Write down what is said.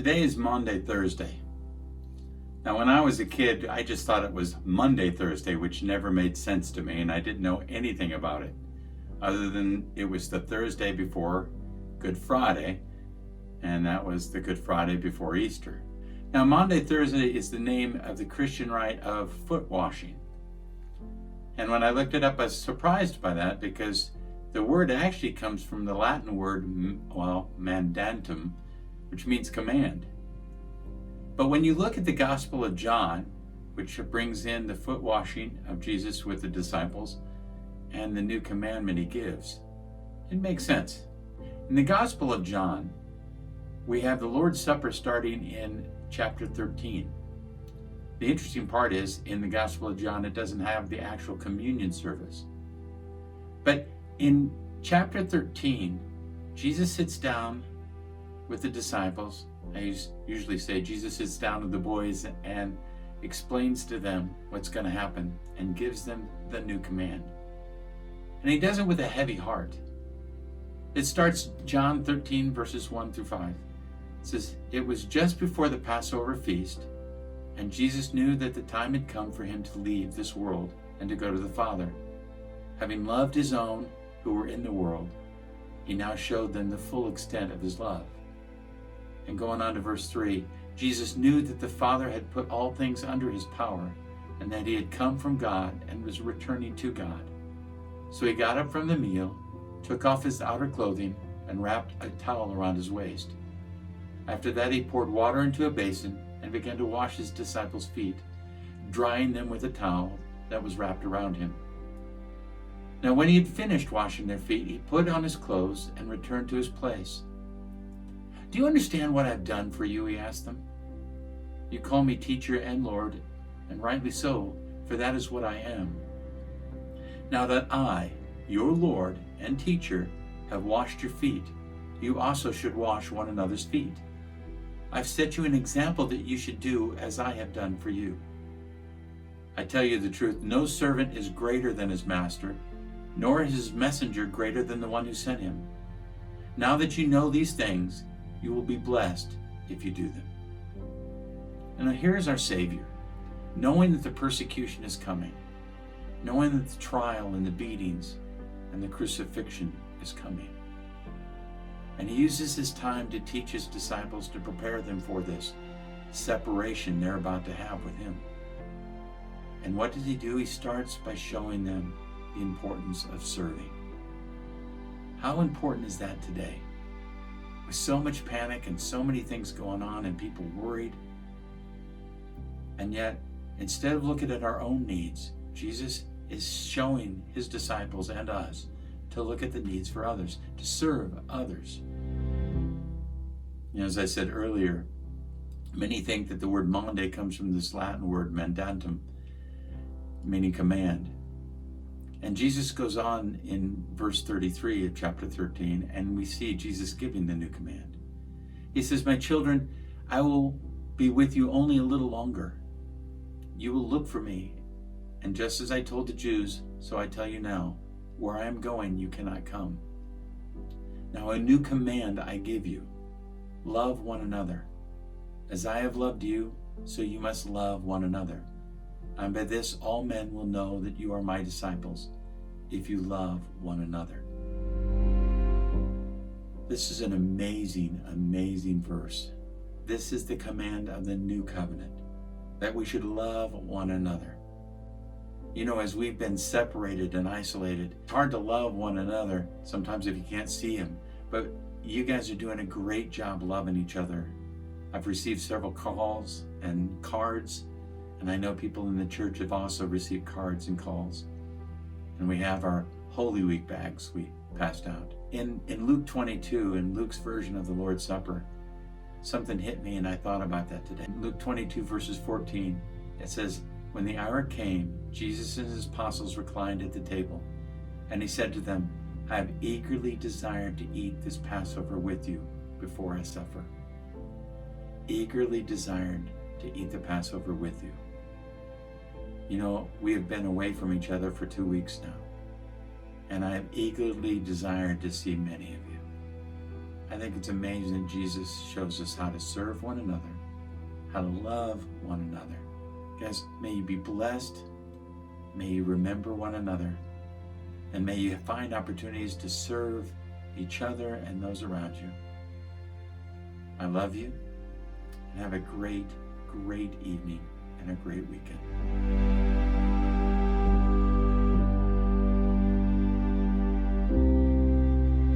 Today is Maundy, Thursday. Now, when I was a kid, I just thought it was Monday, Thursday, which never made sense to me, and I didn't know anything about it, other than it was the Thursday before Good Friday, and that was the Good Friday before Easter. Now, Maundy, Thursday is the name of the Christian rite of foot washing. And when I looked it up, I was surprised by that because the word actually comes from the Latin word, mandatum, which means command. But when you look at the Gospel of John, which brings in the foot washing of Jesus with the disciples and the new commandment he gives, it makes sense. In the Gospel of John, we have the Lord's Supper starting in chapter 13. The interesting part is, in the Gospel of John, it doesn't have the actual communion service. But in chapter 13, Jesus sits down with the disciples. I usually say Jesus sits down with the boys and explains to them what's going to happen and gives them the new command. And he does it with a heavy heart. It starts John 13 verses 1 through 5. It says, "It was just before the Passover feast, and Jesus knew that the time had come for him to leave this world and to go to the Father. Having loved his own who were in the world, he now showed them the full extent of his love." And going on to verse 3, Jesus knew that the Father had put all things under his power, and that he had come from God and was returning to God. So he got up from the meal, took off his outer clothing, and wrapped a towel around his waist. After that, he poured water into a basin and began to wash his disciples' feet, drying them with a towel that was wrapped around him. Now when he had finished washing their feet, he put on his clothes and returned to his place. "Do you understand what I've done for you?" he asked them. "You call me teacher and Lord, and rightly so, for that is what I am. Now that I, your Lord and teacher, have washed your feet, you also should wash one another's feet. I've set you an example that you should do as I have done for you. I tell you the truth, no servant is greater than his master, nor is his messenger greater than the one who sent him. Now that you know these things, you will be blessed if you do them." And now here is our Savior, knowing that the persecution is coming, knowing that the trial and the beatings and the crucifixion is coming. And he uses his time to teach his disciples, to prepare them for this separation they're about to have with him. And what does he do? He starts by showing them the importance of serving. How important is that today? With so much panic and so many things going on and people worried. And yet, instead of looking at our own needs, Jesus is showing his disciples and us to look at the needs for others, to serve others. As I said earlier, many think that the word Maundy comes from this Latin word mandatum, meaning command. And Jesus goes on in verse 33 of chapter 13, and we see Jesus giving the new command. He says, "My children, I will be with you only a little longer. You will look for me, and just as I told the Jews, so I tell you now, where I am going, you cannot come. Now a new command I give you, love one another. As I have loved you, so you must love one another. And by this all men will know that you are my disciples, if you love one another." This is an amazing, amazing verse. This is the command of the new covenant, that we should love one another. As we've been separated and isolated, it's hard to love one another sometimes if you can't see them. But you guys are doing a great job loving each other. I've received several calls and cards, and I know people in the church have also received cards and calls. And we have our Holy Week bags we passed out. In Luke 22, in Luke's version of the Lord's Supper, something hit me and I thought about that today. In Luke 22 verses 14, it says, "When the hour came, Jesus and his apostles reclined at the table, and he said to them, I have eagerly desired to eat this Passover with you before I suffer." Eagerly desired to eat the Passover with you. We have been away from each other for 2 weeks now, and I have eagerly desired to see many of you. I think it's amazing that Jesus shows us how to serve one another, how to love one another. Guys, may you be blessed. May you remember one another. And may you find opportunities to serve each other and those around you. I love you. And have a great, great evening and a great weekend.